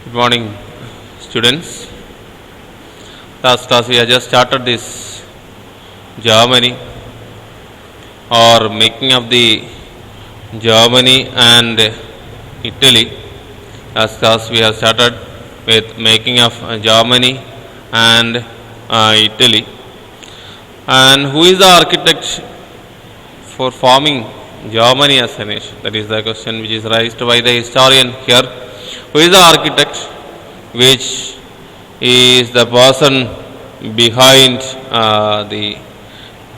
Good morning, students. Last class we have just started this Germany or making of the Germany and Italy. Last class we have started with making of Germany and Italy. And who is the architect for forming Germany as a nation? That is the question which is raised by the historian here. Who is the architect, which is the person behind the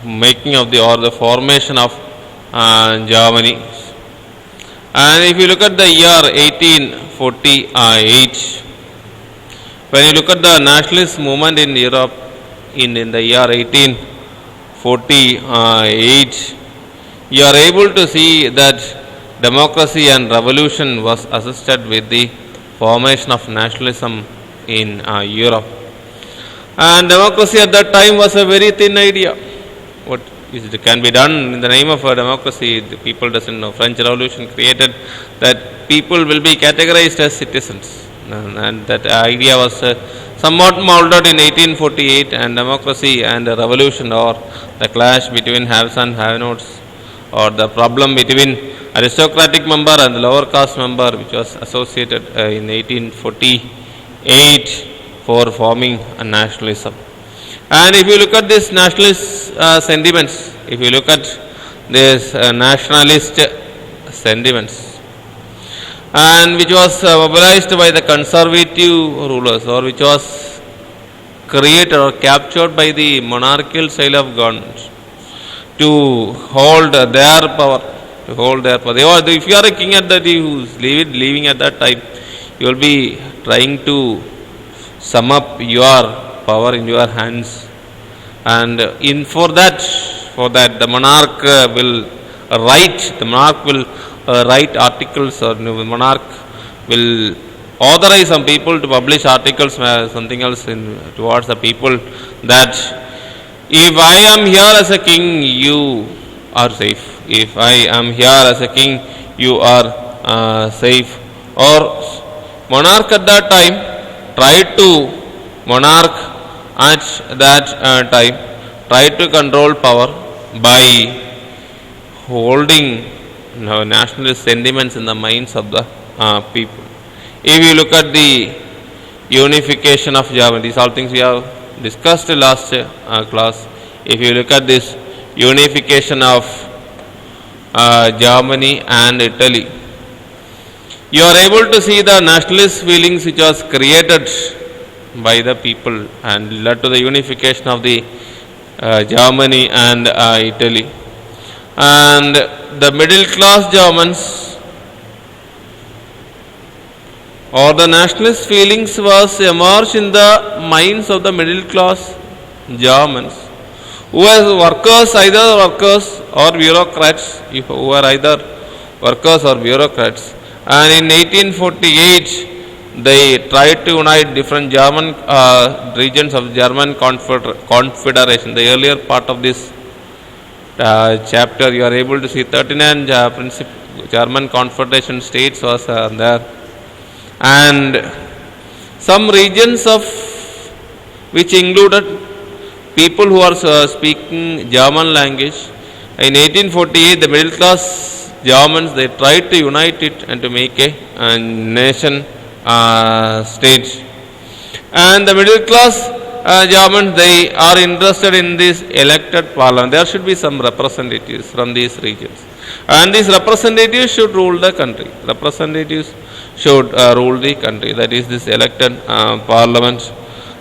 making of the formation of Germany? And if you look at the year 1848, when you look at the nationalist movement in Europe in the year 1848, you are able to see that democracy and revolution was assisted with the formation of nationalism in Europe. And democracy at that time was a very thin idea. What can be done in the name of a democracy, the people doesn't know. French Revolution created that people will be categorized as citizens. And that idea was somewhat molded in 1848, and democracy and revolution, or the clash between haves and have-nots, or the problem between aristocratic member and the lower caste member, which was associated in 1848 for forming a nationalism. And if you look at this nationalist sentiments, if you look at this nationalist sentiments, and which was mobilized by the conservative rulers, or which was created or captured by the monarchical style of government to hold their power. If you are a king at that, who is living at that time, you will be trying to sum up your power in your hands, and for that the monarch will write articles, or the monarch will authorize some people to publish articles, something else towards the people, that if I am here as a king, you are safe. If I am here as a king, you are safe. Or monarch at that time tried to control power by holding nationalist sentiments in the minds of the people. If you look at the unification of Germany, these all things we have discussed last class. If you look at this unification of Germany and Italy, you are able to see the nationalist feelings which was created by the people and led to the unification of the Germany and Italy. And the middle class Germans, or the nationalist feelings, was emerged in the minds of the middle class Germans, who were workers, either workers or bureaucrats, who were either workers or bureaucrats. And in 1848, they tried to unite different German regions of the German Confederation. The earlier part of this chapter, you are able to see 39 German Confederation states was there, and some regions of which included people who are speaking German language. In 1848, the middle class Germans, they tried to unite it and to make a nation state. And the middle class Germans, they are interested in this elected parliament. There should be some representatives from these regions, and these representatives should rule the country. Representatives should rule the country. That is this elected parliament.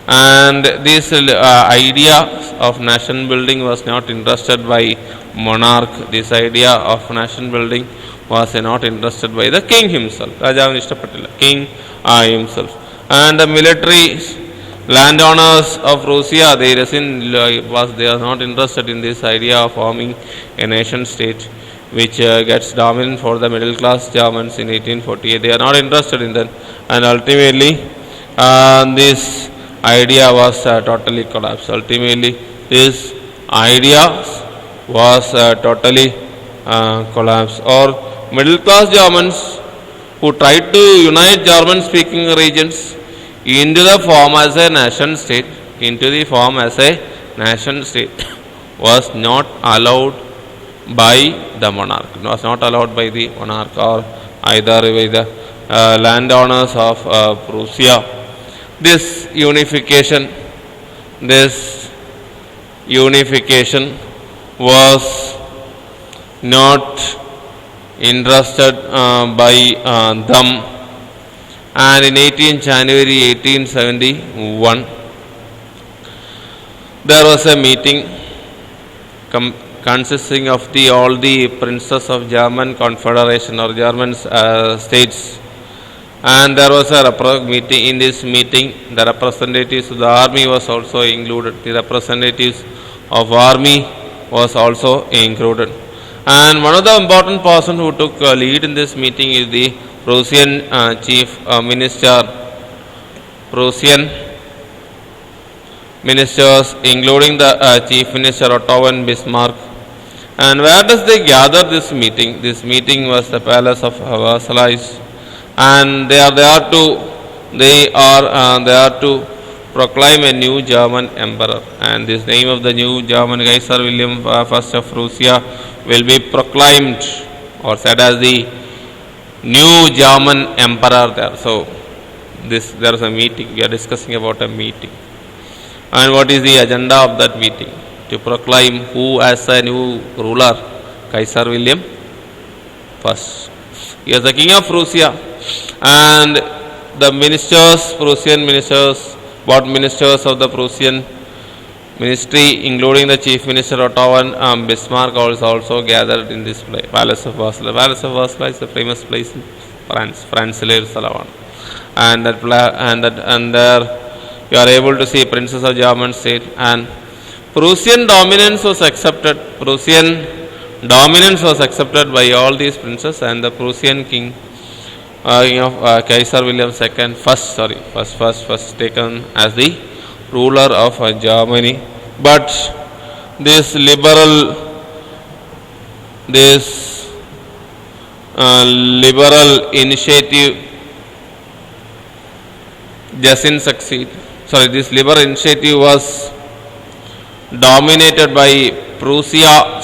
And this idea of nation building was not interested by monarch. This idea of nation building was not interested by the king himself, king himself. And the military landowners of Russia, they are not interested in this idea of forming a nation state, which gets dominant for the middle class Germans in 1848. They are not interested in that, and ultimately this idea was totally collapsed. Ultimately, this idea was totally collapsed. Or middle class Germans who tried to unite German speaking regions into the form as a nation state, was not allowed by the monarch. It was not allowed by the monarch or either by the landowners of Prussia. This unification was not interested by them, and in 18 January 1871 there was a meeting consisting of all the princes of German Confederation or German states, and there was a meeting. In this meeting, the representatives of the army was also included. The representatives of army was also included. And one of the important person who took lead in this meeting is the Prussian chief minister, Prussian ministers, including the chief minister Otto von Bismarck. And where does they gather this meeting? This meeting was the palace of Versailles, and they are there to proclaim a new German emperor. And this name of the new German Kaiser William I of Prussia will be proclaimed or said as the new German emperor there. So there is a meeting. We are discussing about a meeting. And what is the agenda of that meeting? To proclaim who as a new ruler? Kaiser William I. He is the king of Prussia, and the ministers, Prussian ministers, both ministers of the Prussian ministry, including the chief minister Otto von Bismarck, was also gathered in this palace of Versailles. Palace of Versailles is a famous place in France, and there you are able to see princes of German state, and Prussian dominance was accepted. By all these princes, and the Prussian king Kaiser William II first taken as the ruler of Germany. But this liberal initiative doesn't succeed. This liberal initiative was dominated by Prussia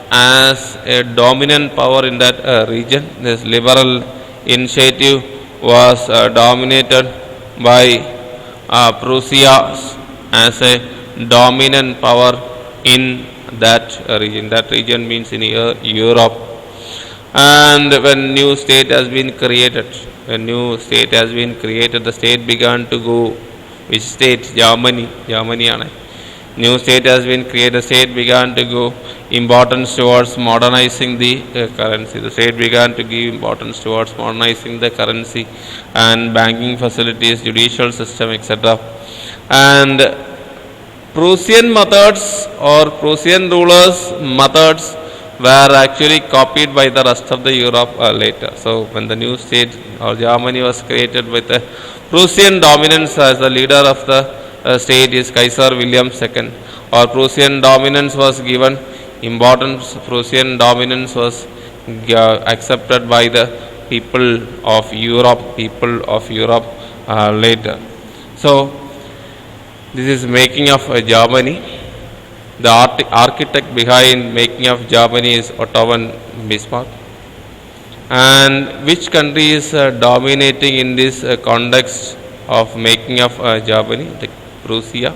as a dominant power in that region. This liberal initiative was dominated by Prussia as a dominant power in that region. That region means in Europe. And when new state has been created, the state began to go. Which state? Germany. New state has been created. The state began to go importance towards modernizing the currency. The state began to give importance towards modernizing the currency and banking facilities, judicial system, etc. And Prussian methods or Prussian rulers' methods were actually copied by the rest of the Europe later. So when the new state or Germany was created with a Prussian dominance as the leader of the state is Kaiser William II, or Prussian dominance was given importance. Prussian dominance was accepted by the people of Europe later. So this is making of Germany. The architect behind making of Germany is Otto von Bismarck. And which country is dominating in this context of making of Germany? The Prussia.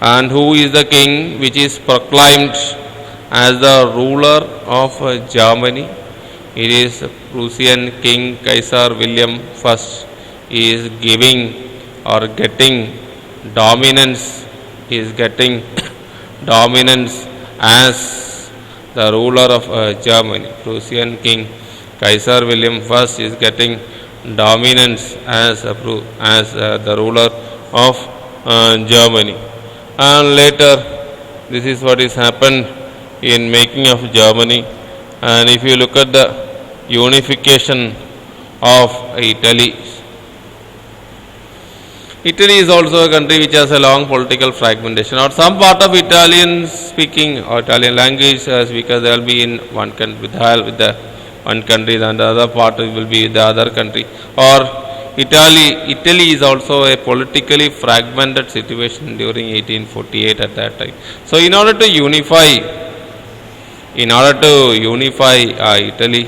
And who is the king which is proclaimed as the ruler of Germany? It is Prussian King Kaiser William I. He is giving or getting dominance. He is getting dominance as the ruler of Germany. Prussian King Kaiser William I is getting dominance as the ruler of Germany. And later, this is what is happened in making of Germany. And if you look at the unification of Italy, Italy is also a country which has a long political fragmentation, or some part of Italian speaking or Italian language speakers they will be in one country with the one country, and the other part will be the other country. Or Italy is also a politically fragmented situation during 1848 at that time. So in order to unify Italy,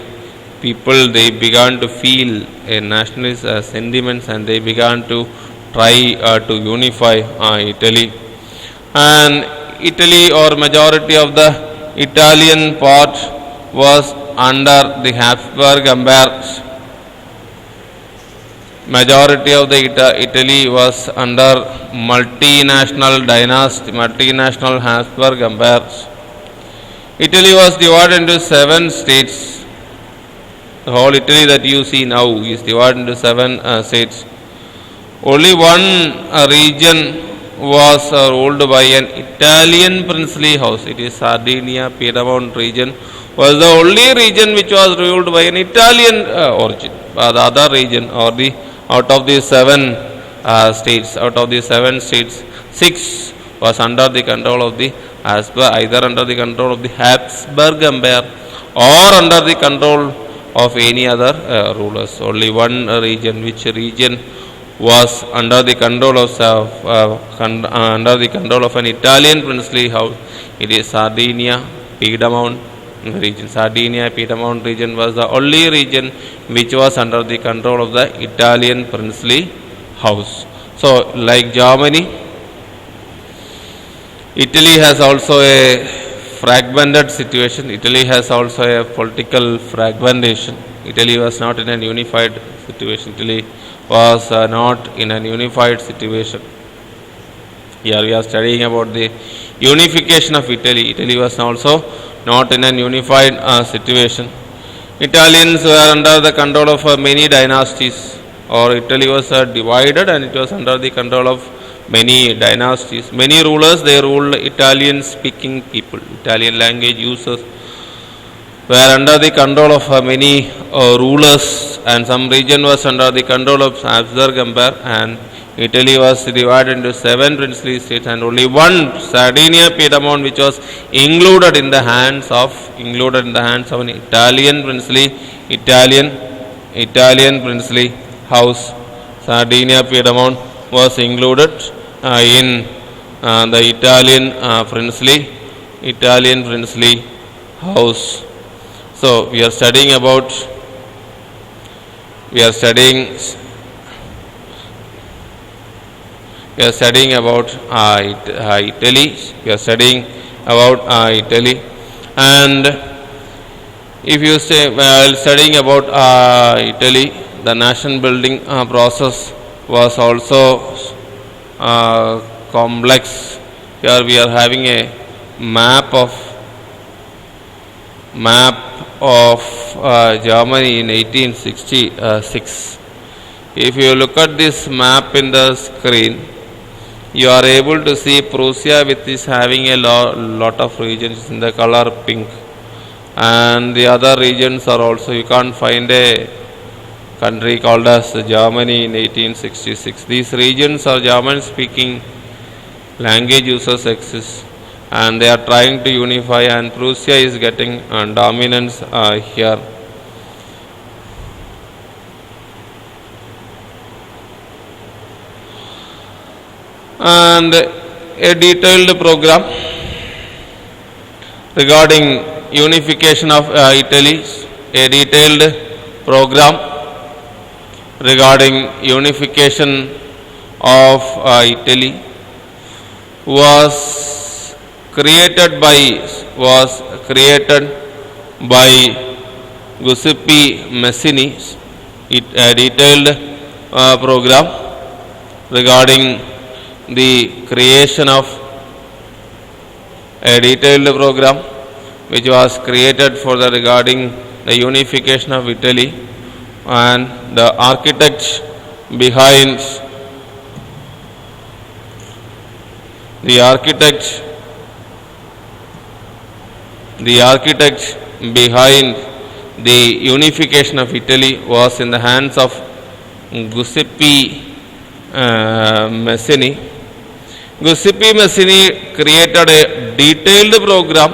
people, they began to feel a nationalist sentiments, and they began to try to unify Italy. And Italy, or majority of the Italian part, was under the Habsburg empires. Majority of the Italy was under multinational dynasty, multinational Habsburg empires. Italy was divided into 7 states. The whole Italy that you see now is divided into 7 states. Only one region was ruled by an Italian princely house. It is Sardinia, Piedmont region was the only region which was ruled by an Italian origin. The other region, or the out of the 7 states, 6 was under the control of the either under the control of the Habsburg Empire or under the control of any other rulers. Only one region, which region was under the control of an Italian princely house. It is Sardinia, Piedmont region. Sardinia, Piedmont region was the only region which was under the control of the Italian princely house. So, like Germany, Italy has also a fragmented situation. Italy has also a political fragmentation. Italy was not in an unified situation. Italy was not in an unified situation. Here we are studying about the unification of Italy. Italy was also not in an unified situation. Italians were under the control of many dynasties, or Italy was divided and it was under the control of many dynasties. Many rulers, they ruled Italian speaking people. Italian language users were under the control of many rulers, and some region was under the control of Habsburg Empire, and Italy was divided into 7 princely states, and only one, Sardinia, Piedmont, which was included in the hands of an Italian princely house. Sardinia, Piedmont was included in the Italian princely house. So we are studying about Italy. We are studying about Italy, and if you say while studying about Italy, the nation building process was also complex. Here we are having a map of Germany in 1866. If you look at this map in the screen, you are able to see Prussia, which is having a lot of regions in the color pink, and the other regions are also, you can't find a country called as Germany in 1866. These regions are German speaking language users exist, and they are trying to unify, and Prussia is getting dominance here. And a detailed program regarding unification of Italy, a detailed program regarding unification of Italy was created by Giuseppe Mazzini. A detailed program regarding the creation of a detailed program which was created for the regarding the unification of Italy, and the architect behind the unification of Italy was in the hands of Giuseppe Mazzini. Giuseppe Mazzini created a detailed program.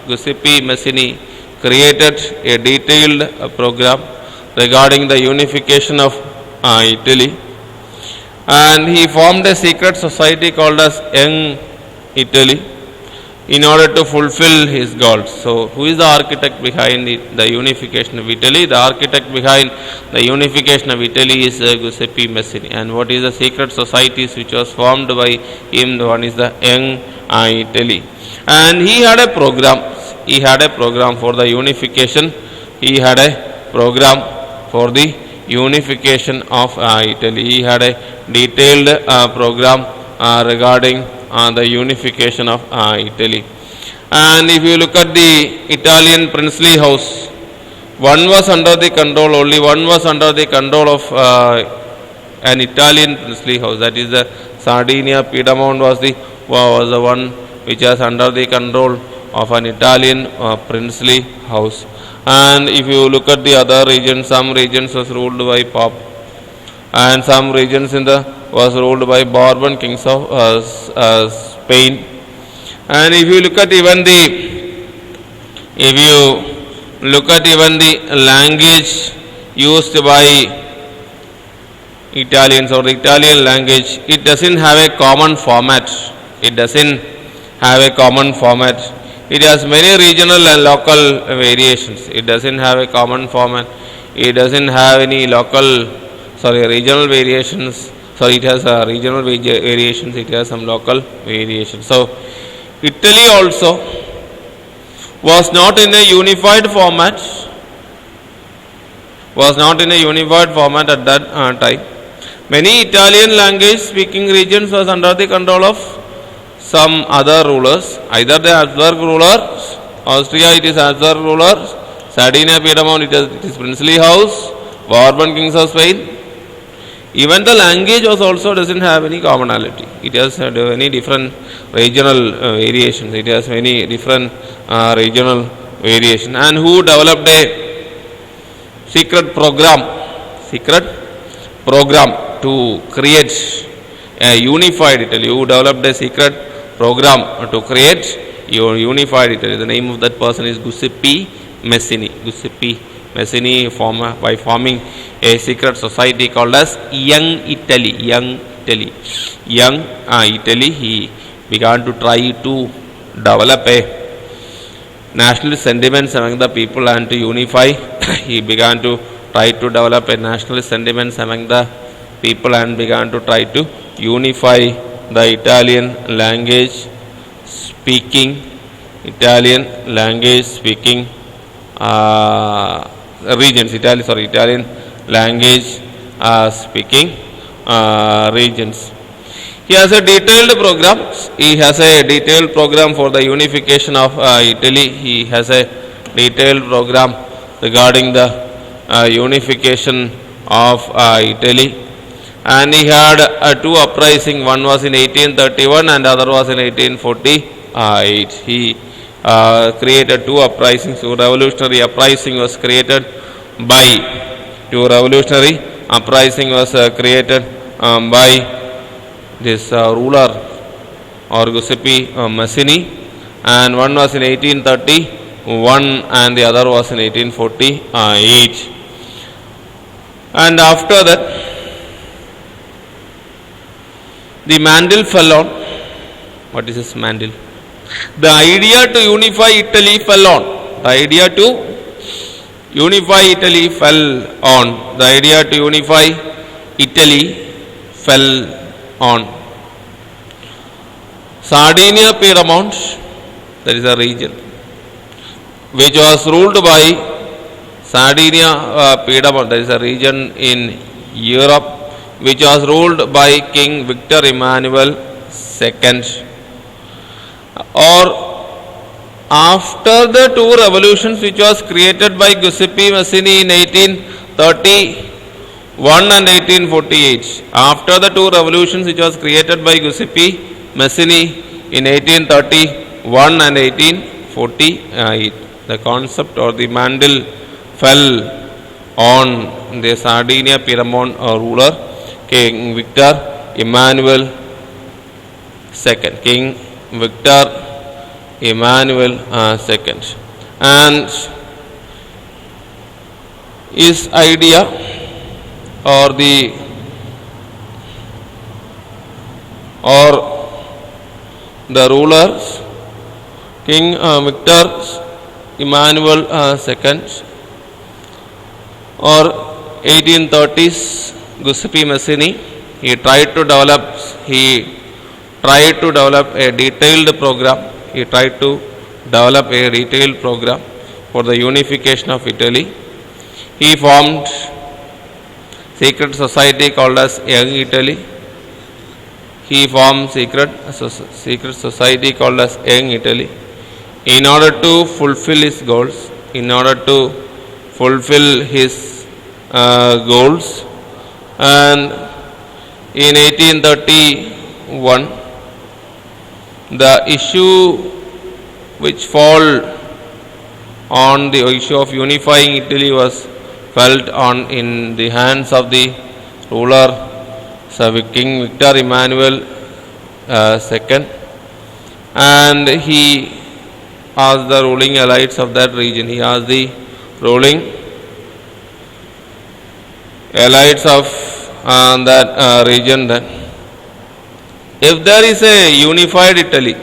Giuseppe Mazzini created a detailed program regarding the unification of Italy, and he formed a secret society called as Young Italy in order to fulfill his goals. So, who is the architect behind the unification of Italy? The architect behind the unification of Italy is Giuseppe Mazzini. And what is the secret societies which was formed by him? The one is the Young Italy. And he had a program. He had a program for the unification. He had a program for the unification of Italy. He had a detailed program regarding the unification of Italy. And if you look at the Italian princely house, one was under the control, only one was under the control of an Italian princely house, that is the Sardinia Piedmont was the one which was under the control of an Italian princely house. And if you look at the other regions, some regions was ruled by Pope, and some regions was ruled by Bourbon kings of Spain. And if you look at even the language used by Italians, or the Italian language, it doesn't have a common format. It doesn't have a common format. It has many regional and local variations. It doesn't have a common format. It doesn't have any regional variations. It has regional variations. It has some local variations. So, Italy also was not in a unified format. At that time. Many Italian language speaking regions was under the control of some other rulers. Either the Habsburg rulers, Austria it is Habsburg rulers, Sardinia Piedmont it is princely house, Bourbon kings of Spain. Even the language also doesn't have any commonality. It has many different regional variations. It has many different regional variations. And who developed a secret program to create a unified Italy? Who developed a secret program to create a unified Italy? The name of that person is Giuseppe Mazzini. By forming a secret society called as Young Italy, he began to try to develop a national sentiments among the people and to unify. He began to try to develop a national sentiments among the people and began to try to unify the Italian language speaking regions, Italian language speaking regions. He has a detailed program for the unification of Italy. He has a detailed program regarding the unification of Italy. And he had two uprisings. One was in 1831 and the other was in 1848. He created two uprisings. Two revolutionary uprising was created by this ruler or Giuseppe Mazzini, and one was in 1831 and the other was in 1848. And after that, the Mandel fell on. What is this Mandel? The idea to unify Italy fell on. Sardinia Piedmont, that is a region which was ruled by Piedmont, that is a region in Europe which was ruled by King Victor Emmanuel II. Or after the two revolutions which was created by Giuseppe Mazzini in 1831 and 1848, after the two revolutions which was created by Giuseppe Mazzini in 1831 and 1848, the concept or the Mandel fell on the Sardinia Piedmont ruler King Victor Emmanuel II. And his idea or the rulers, King Victor Emmanuel II, or 1830s Giuseppe Mazzini. He tried to develop a detailed program. He tried to develop a detailed program for the unification of Italy. He formed secret society called as Young Italy. He formed secret society called as Young Italy in order to fulfill his goals. In order to fulfill his goals, and in 1831, the issue which fall on the issue of unifying Italy was felt on in the hands of the ruler King Victor Emmanuel II, and he asked the ruling elites of that region. He asked the ruling elites of that region that if there is a unified Italy,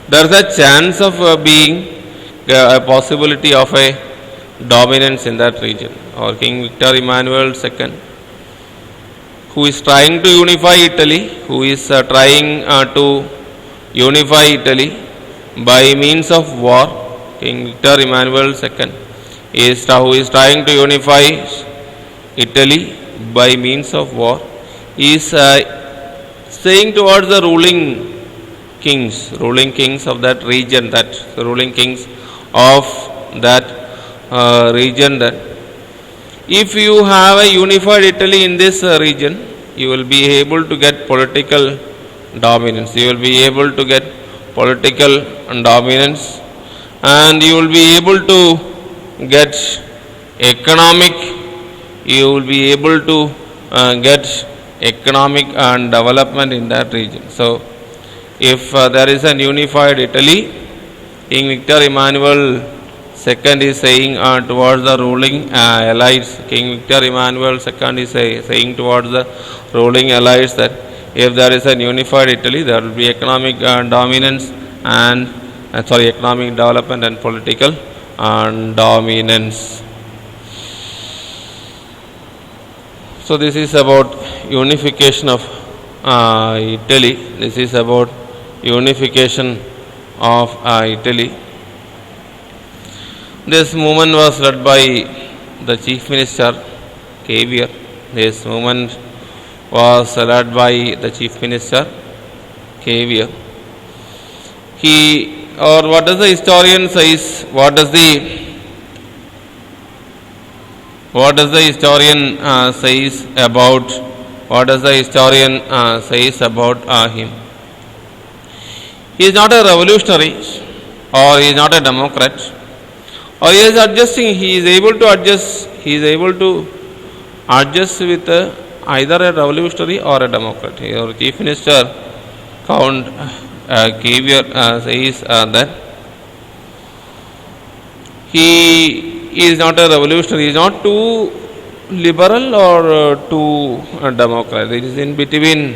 there is a chance of being a possibility of a dominance in that region. Or King Victor Emmanuel II, who is trying to unify Italy, by means of war. King Victor Emmanuel II who is trying to unify Italy by means of war, is saying towards the ruling kings of that region, that if you have a unified Italy in this region, you will be able to get political dominance. And you will be able to get economic development in that region. So if there is an unified Italy, King Victor Emmanuel II is saying towards the ruling elites. King Victor Emmanuel II is saying towards the ruling elites that if there is an unified Italy, there will be economic dominance and economic development and political dominance. So this is about unification of Italy. This movement was led by the Chief Minister Cavour. What does the historian says? What does the historian says about him? He is not a revolutionary, or he is not a democrat, or he is adjusting. He is able to adjust with either a revolutionary or a democrat. Your Chief Minister Count Cavour says that he is not a revolutionary. He is not too liberal or too democrat. It is in between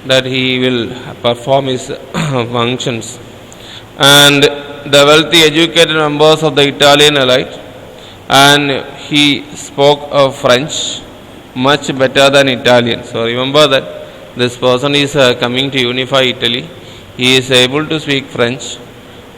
that he will perform his functions. And the wealthy, educated members of the Italian elite, and he spoke French much better than Italian. So remember that this person is coming to unify Italy. He is able to speak French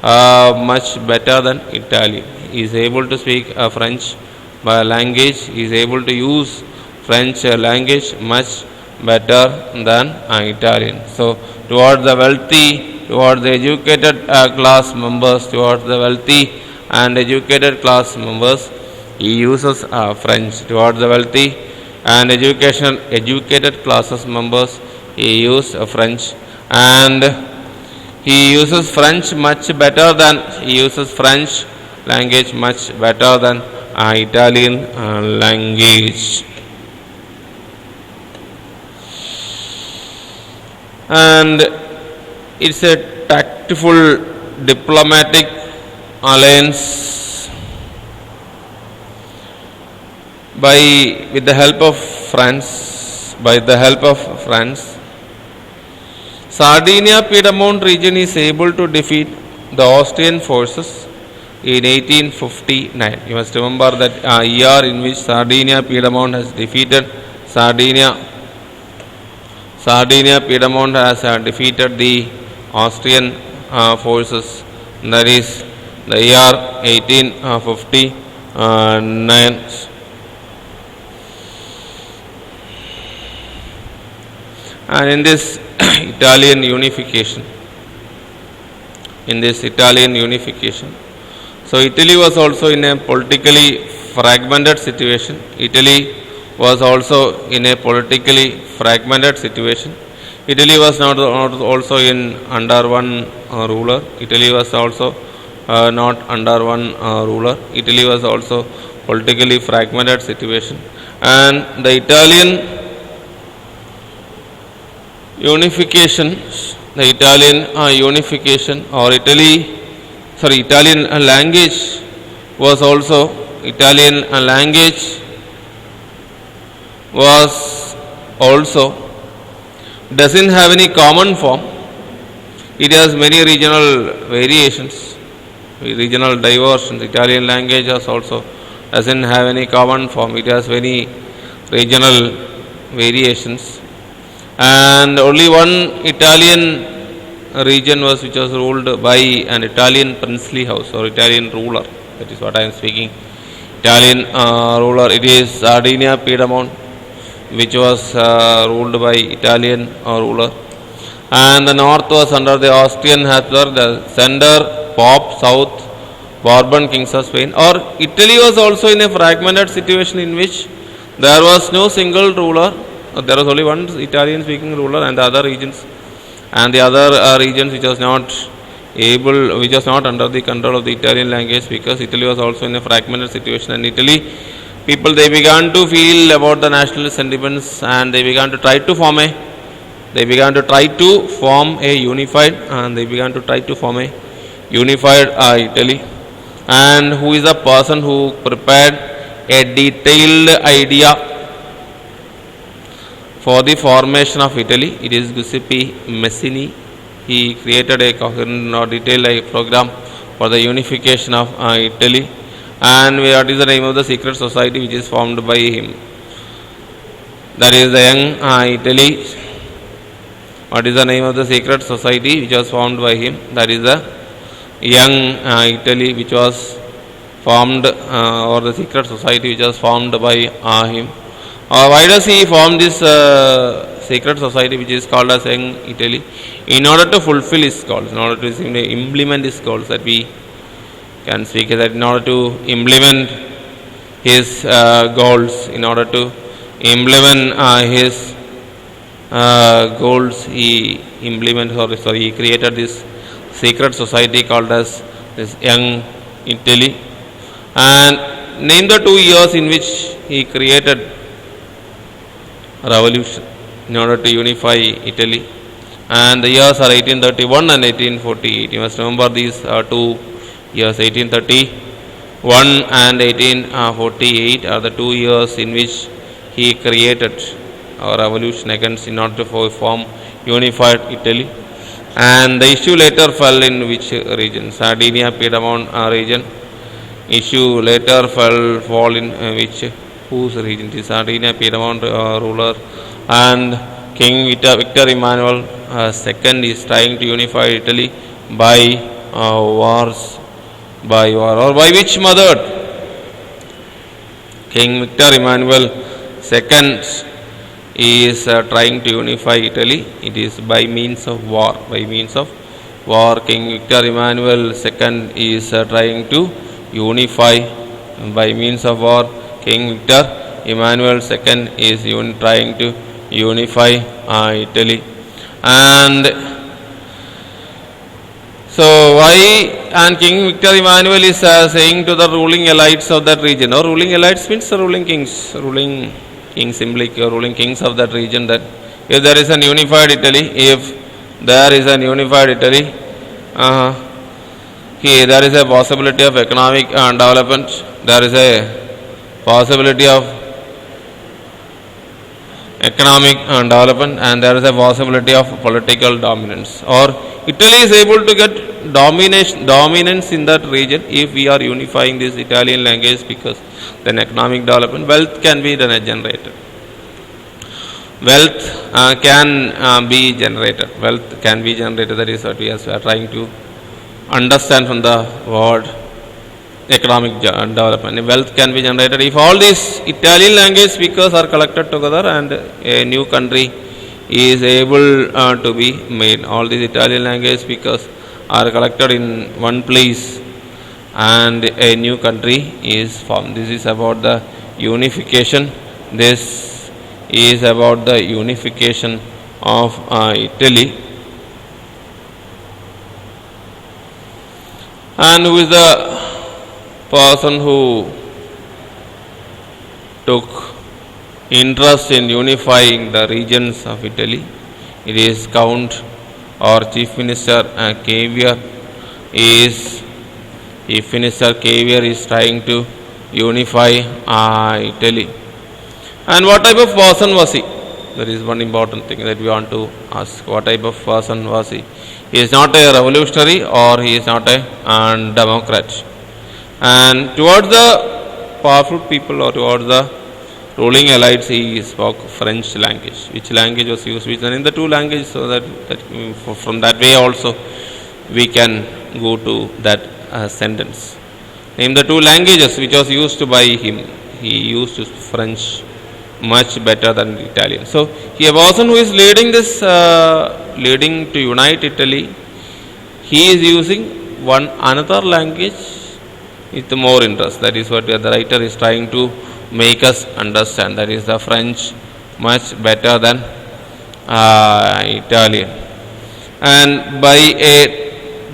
much better than Italian. He is able to speak French language. He is able to use French language much better than Italian. So towards the wealthy, towards the educated class members, he uses French. Towards the wealthy and educated classes members, he uses French, and he uses French language much better than Italian language. And it's a tactful diplomatic alliance by with the help of France, by the help of France, Sardinia Piedmont region is able to defeat the Austrian forces in 1859. You must remember that year in which Sardinia Piedmont has defeated Sardinia Piedmont has defeated the Austrian forces. That is the year 1859. And in this Italian unification, so Italy was also in a politically fragmented situation. Italy was also in a politically fragmented situation. Italy was not also in under one ruler. Italy was also not under one ruler. Italy was also politically fragmented situation, and the Italian unification, or Italian language was also doesn't have any common form. It has many regional variations, regional diversions. Italian language also doesn't have any common form. It has many regional variations, and only one Italian region which was ruled by an Italian princely house or Italian ruler. That is what I am speaking. Italian ruler. It is Sardinia Piedmont, which was ruled by Italian ruler, and the north was under the Austrian Habsburg, the center Pope, south Bourbon kings of Spain. Or Italy was also in a fragmented situation in which there was no single ruler. There was only one Italian speaking ruler, and the other regions which was not under the control of the Italian language, because Italy was also in a fragmented situation. And Italy people, they began to feel about the national sentiments, and they began to try to form a unified Italy. And who is the person who prepared a detailed idea for the formation of Italy? It is Giuseppe Mazzini. He created a coherent or detailed program for the unification of Italy. And what is the name of the secret society which is formed by him? That is the Young Italy. What is the name of the secret society which was formed by him? That is the Young Italy, which was formed, or the secret society which was formed by him. Why does he form this secret society which is called as Young Italy? In order to fulfill his goals, in order to implement his goals, that we can speak that in order to implement his goals, he created this secret society called as this Young Italy. And name the 2 years in which he created revolution in order to unify Italy. And the years are 1831 and 1848. You must remember these 2 years. 1831 and 1848 are the 2 years in which he created a revolution against, in order to form unified Italy. And the issue later fell in which region? Sardinia Piedmont region. Issue later fall in whose region? The Sardinia Piedmont ruler, and King Victor Emmanuel II is trying to unify Italy by war. Or by which method? King Victor Emmanuel II is trying to unify Italy. It is by means of war. King Victor Emmanuel II is trying to unify by means of war. King Victor Emmanuel II is trying to unify Italy. And so why? And King Victor Emmanuel is saying to the ruling elites of that region, or ruling elites means the ruling kings of that region, that if there is an unified Italy, there is a possibility of economic development, there is a possibility of economic development, and there is a possibility of political dominance. Or Italy is able to get dominance in that region if we are unifying this Italian language speakers. Then economic development, wealth can be then generated. Wealth can be generated. Wealth can be generated. That is what we are trying to understand from the word economic development. Wealth can be generated if all these Italian language speakers are collected together and a new country is able to be made. All these Italian language speakers are collected in one place and a new country is formed. This is about the unification. This is about the unification of Italy. And who is the person who took interest in unifying the regions of Italy? It is Count or Chief Minister Cavour. Chief Minister Cavour is trying to unify Italy. And what type of person was he? That is one important thing that we want to ask. What type of person was he? He is not a revolutionary or he is not a democrat. And towards the powerful people or towards the ruling elites, he spoke French language. Which language was used? Which in the two languages, so that from that way also we can go to that sentence. Name the two languages which was used by him. He used French much better than Italian. So he a person who is leading this, leading to unite Italy. He is using another language with more interest. That is what the writer is trying to make us understand. That is the French much better than Italian. And by a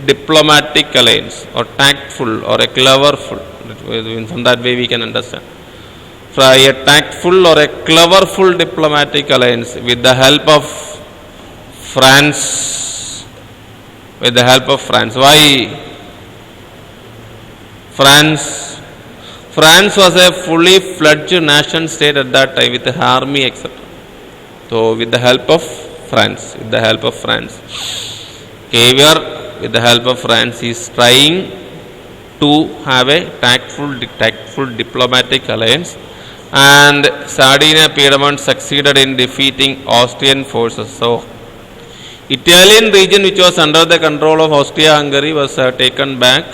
diplomatic alliance or tactful or a cleverful, from that way we can understand. For a tactful or a cleverful diplomatic alliance with the help of France. With the help of France. Why France? France was a fully fledged nation state at that time with an army, etc. So with the help of France, Cavour, with the help of France, is trying to have a tactful diplomatic alliance, and Sardinia-Piedmont succeeded in defeating Austrian forces. So Italian region, which was under the control of Austria-Hungary, was taken back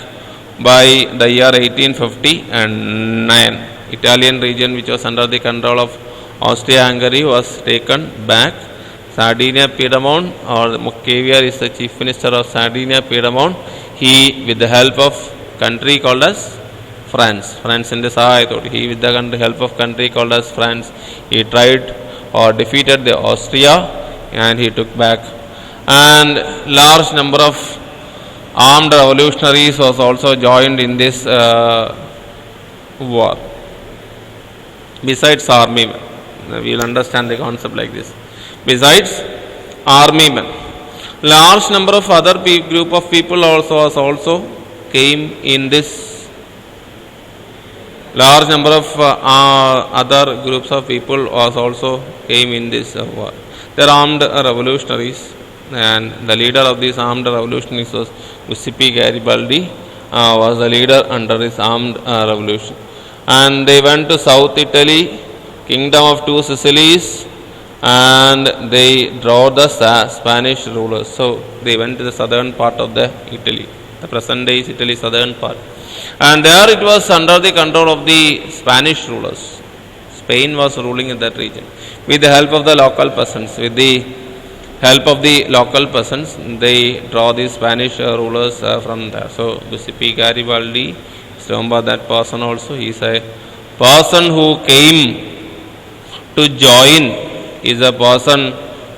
by the year 1859. Italian region, which was under the control of Austria-Hungary, was taken back. Sardinia-Piedmont, or Cavour is the chief minister of Sardinia-Piedmont. He, with the help of country called as France in the Sahayatod, he with the help of country called as France, he tried or defeated the Austria and he took back. And large number of armed revolutionaries was also joined in this war. Besides army men, we will understand the concept like this. Besides army men, large number of other group of people also came in this. Large number of other groups of people also came in this war. They are armed revolutionaries, and the leader of these armed revolutionaries was Giuseppe Garibaldi, was the leader under this armed revolution. And they went to South Italy, Kingdom of Two Sicilies, and they drove the Spanish rulers. So they went to the southern part of the Italy, the present day Italy southern part. And there it was under the control of the Spanish rulers. Spain was ruling in that region. With the help of the local peasants, they draw the Spanish rulers from there. So Giuseppe Garibaldi, remember that person also. He is a person who came to join. He is a person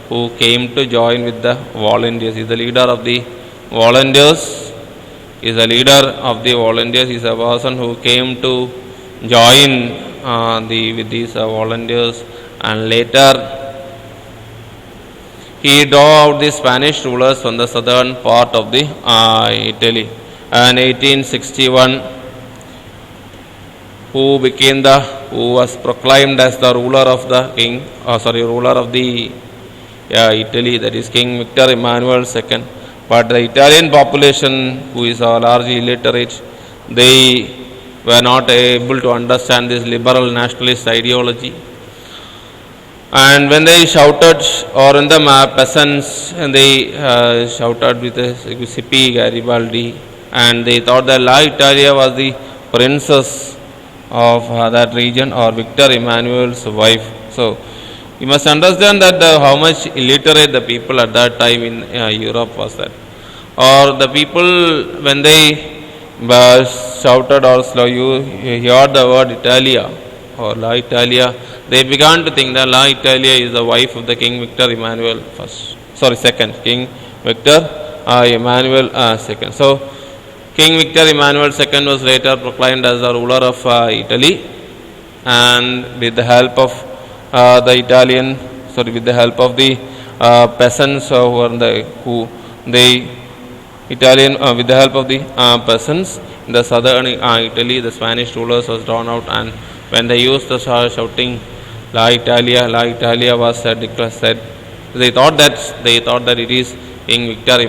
who came to join with the volunteers. He is the leader of the volunteers. He is a person who came to join with these volunteers, and later he drove out the Spanish rulers from the southern part of the Italy. And 1861, who was proclaimed as the ruler of the ruler of the Italy, that is King Victor Emmanuel II. But the Italian population, who is largely illiterate, they were not able to understand this liberal nationalist ideology. And when they shouted, or in the peasants, and they shouted with Giuseppe Garibaldi, and they thought that La Italia was the princess of that region, or Victor Emmanuel's wife. So you must understand that how much illiterate the people at that time in Europe was that. Or the people, when they shouted or you heard the word Italia or La Italia, they began to think that La Italia is the wife of the King Victor Emmanuel second, King Victor Emmanuel II. So King Victor Emmanuel II was later proclaimed as the ruler of Italy, and with the help of with the help of the peasants with the help of the peasants in the southern Italy, the Spanish rulers was drawn out, and when they used the shouting La Italia was said, they thought that it is King Victor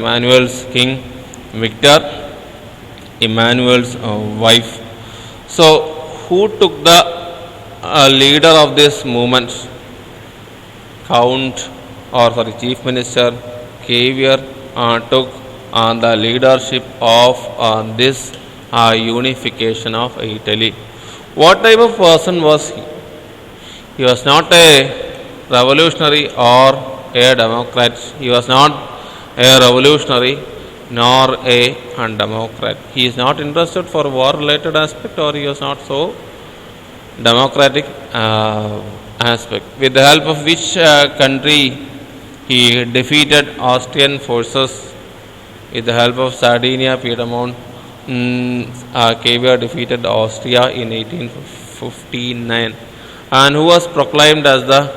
Emmanuel's wife. So who took the leader of this movement? Chief Minister Cavour took the leadership of this unification of Italy. What type of person was he? He was not a revolutionary or a democrat. He was not a revolutionary nor a democrat. He is not interested for war-related aspect, or he was not so democratic aspect. With the help of which country he defeated Austrian forces? With the help of Sardinia, Piedmont, Cavour defeated Austria in 1859. And who was proclaimed as the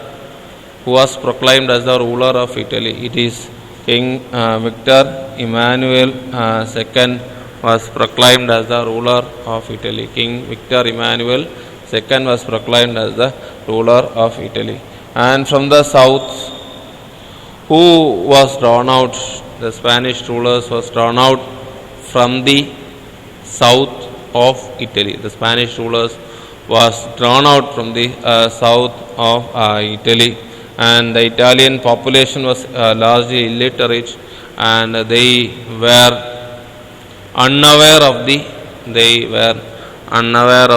ruler of Italy? It is King Victor Emmanuel II was proclaimed as the ruler of Italy. King Victor Emmanuel II was proclaimed as the ruler of Italy. And from the south, who was drawn out? The Spanish rulers was drawn out from the south of Italy. The Spanish rulers was drawn out from the south of Italy, and the Italian population was largely illiterate, and they were unaware of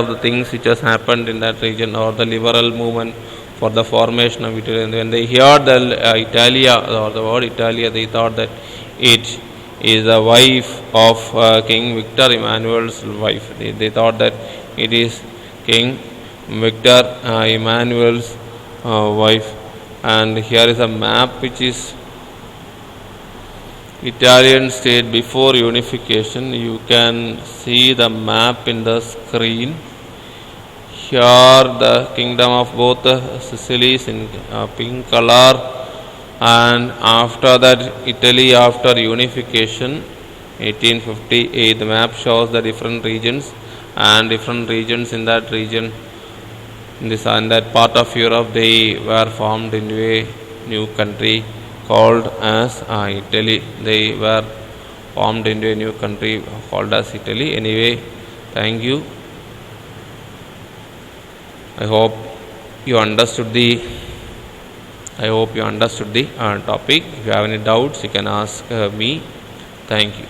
the things which has happened in that region, or the liberal movement for the formation of Italy. And when they heard the Italia, or the word Italia, they thought that it is the wife of King Victor Emmanuel's wife. They thought that it is King Victor Emmanuel's wife. And here is a map which is Italian state before unification. You can see the map in the screen. Here the kingdom of both Sicilies in pink color, and after that Italy after unification 1858. The map shows the different regions, and different regions in that region, in that part of Europe, they were formed into a new country called as Italy. They were formed into a new country called as Italy. Anyway, thank you. I hope you understood the topic. If you have any doubts, you can ask me. Thank you.